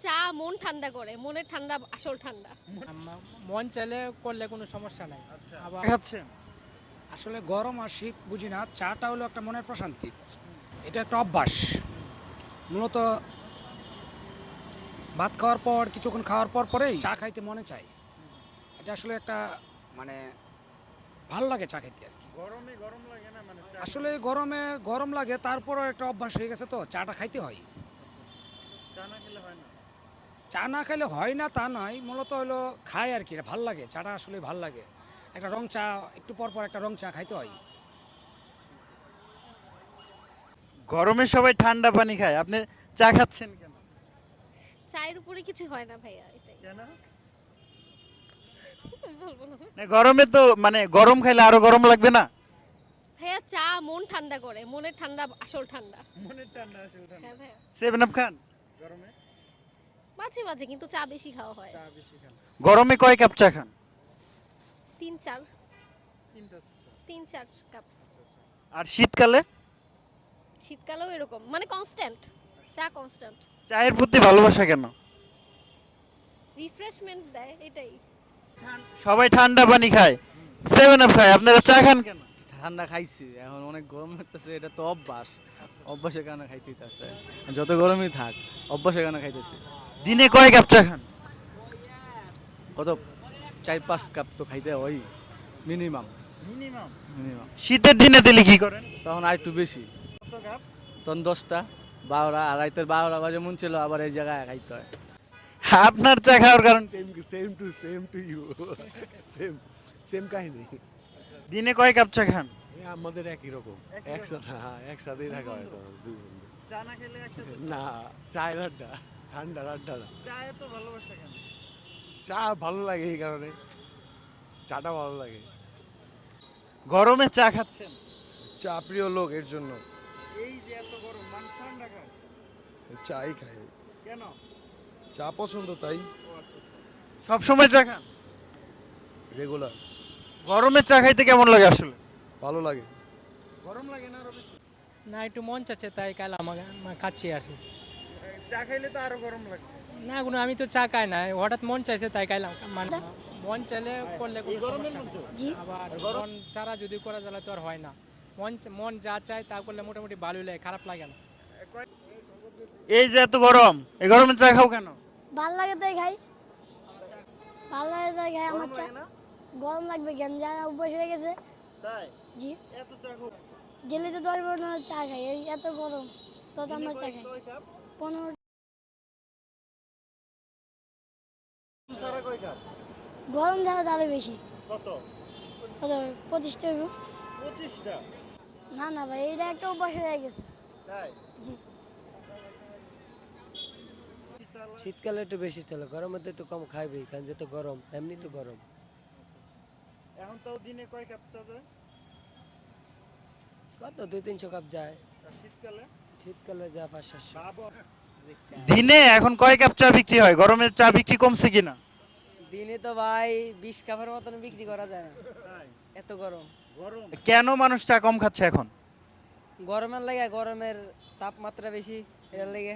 চা মন ঠান্ডা করে, মনের ঠান্ডা আসল ঠান্ডা। মন চাইলে করলে কোনো সমস্যা নাই। আবার খাচ্ছেন? আসলে গরম আর শীত বুঝি না, চাটা হলো একটা মনের প্রশান্তি। এটা একটা অভ্যাস। মূলত ভাত খাওয়ার পর কিছুক্ষণ খাওয়ার পর পরেই চা খাইতে মনে চায়। এটা আসলে একটা মানে ভালো লাগে চা খাইতে আর কি। গরমে গরম লাগে না মানে আসলে গরমে গরম লাগে, তারপরও একটা অভ্যাস হয়ে গেছে, তো চাটা খাইতে হয়। চা না খেলে হয় না। চা না খাইলে হয় না তা নয়, মূলত হলো খায় আর কি, এটা ভাল লাগে, চাটা আসলে ভাল লাগে। একটা রং চা একটু পর পর একটা রং চা খাইতে হয়। গরমে সবাই ঠান্ডা পানি খায়, আপনি চা খাচ্ছেন কেন? চায়ের উপরে কিছু হয় না ভাইয়া, এটাই কেন? বলবো না। না, গরমে তো মানে গরম খাইলে আরো গরম লাগবে না? ভাইয়া চা মন ঠান্ডা করে, মনের ঠান্ডা আসল ঠান্ডা। মনের ঠান্ডা আসলে হ্যাঁ ভাইয়া, 7 আপ খান গরমে? মাঝে মাঝে, কিন্তু চা বেশি খাওয়া হয়। চা বেশি খান। গরমে কয় কাপ চা খান? 3-4, 3-4 কাপ। আর শীতকালে? শীতকালেও এরকম, মানে কনস্ট্যান্ট, চা কনস্ট্যান্ট। চায়ের প্রতি ভালোবাসা কেন? রিফ্রেশমেন্ট দেয়, এটাই। সবাই ঠান্ডা পানি খায়, 7 আপ খায়, আপনারা চা খান কেন? ঠান্ডা খাইছি, এখন অনেক গরম লাগতেছে, এটা তো অভ্যাস, অভ্যাসের কারণে খাইতে হইতাছে। যত গরমই থাক, অভ্যাসের কারণে খাইতেছি। দিনে কয় কাপ চা খান? কত 4-5 কাপ তো খাইতে হয় মিনিমাম। মিনিমাম। মিনিমাম শীতের দিনে দিলে কি করেন? তখন আর একটু বেশি, কত কাপ? তখন 10টা 12টা, আর রাইতের 12টা বাজে মন ছিল আবার এই জায়গায় খাইতে হয়। আপনার চা খাওয়ার কারণ কি? Same to you same same কাহিনী। দিনে কয় কাপ চা খান? আমাদের একই রকম, একসাথে, হ্যাঁ, একসাথেই থাকা হয় সবার, দুই বন্ধু। চা না খেলে একসাথে? না, চায়ের আড্ডা, ঠান্ডার আড্ডা না। চা এত ভালোবাসা কেন? চা ভালো লাগে এই কারণে, চাটা ভালো লাগে। গরমে চা খাচ্ছেন? চা প্রিয় লোক এর জন্য এই যে এত গরম, মানুষ ঠান্ডা খায় চাই খাই। কেন? চা পছন্দ তাই সব সময় চা খান? রেগুলার গরমে চা খাইতে কেমন লাগে আসলে? ভালো লাগে। গরম লাগে না আরো বেশি? না, একটু মন চাচ্ছে তাই খাইলাম, খাচ্ছি আর কি। চা খাইলে তো আরো গরম লাগে। না কোনো, আমি তো চা খাই না, হঠাৎ মন চাইছে তাই খাইলাম। মন চাইলে করলে কোনো সমস্যা নেই। আবার মন ছাড়া যদি করা যায় তো আর হয় না। মন যা চায় তা করলে মোটামুটি ভালোই লাগে, খারাপ লাগে না। এই যে এত গরম, এই গরমে চা খাও কেন? ভাল লাগে তাই খাই, ভাল লাগে তাই খাই। আমার চা গরম লাগবে কেন, যারা অভ্যাস হয়ে গেছে। তাই? জি, এত চা খাও? জেলিতে 10-12 চা খাই, এই এত গরম তো আমরা চা খাই। কয় কাপ? 15 সারা কয় কাপ? গরম ছাড়া তাহলে বেশি, কত? কত 25টা হইব। 25টা? না না ভাই, এটা একটা অভ্যাস হয়ে গেছে। তাই? জি, শীতকালে একটু বেশি চলে, গরমে তো একটু কম খাইবেই, কারণ যেহেতু গরম, এমনি তো গরম। এখন তো দিনে কয় কাপ চা যায়? কত 200-300 কাপ যায়। আর শীতকালে? শীতকালে যা 500-700। দিনে এখন কয় কাপ চা বিক্রি হয়? গরমের চা বিক্রি কমছে কিনা? দিনে তো ভাই 20 কাপের মতন বিক্রি করা যায় না, তাই? এত গরম। কেন মানুষ চা কম খাচ্ছে এখন? গরমের লাগে, গরমের তাপমাত্রা বেশি, এর লাগে।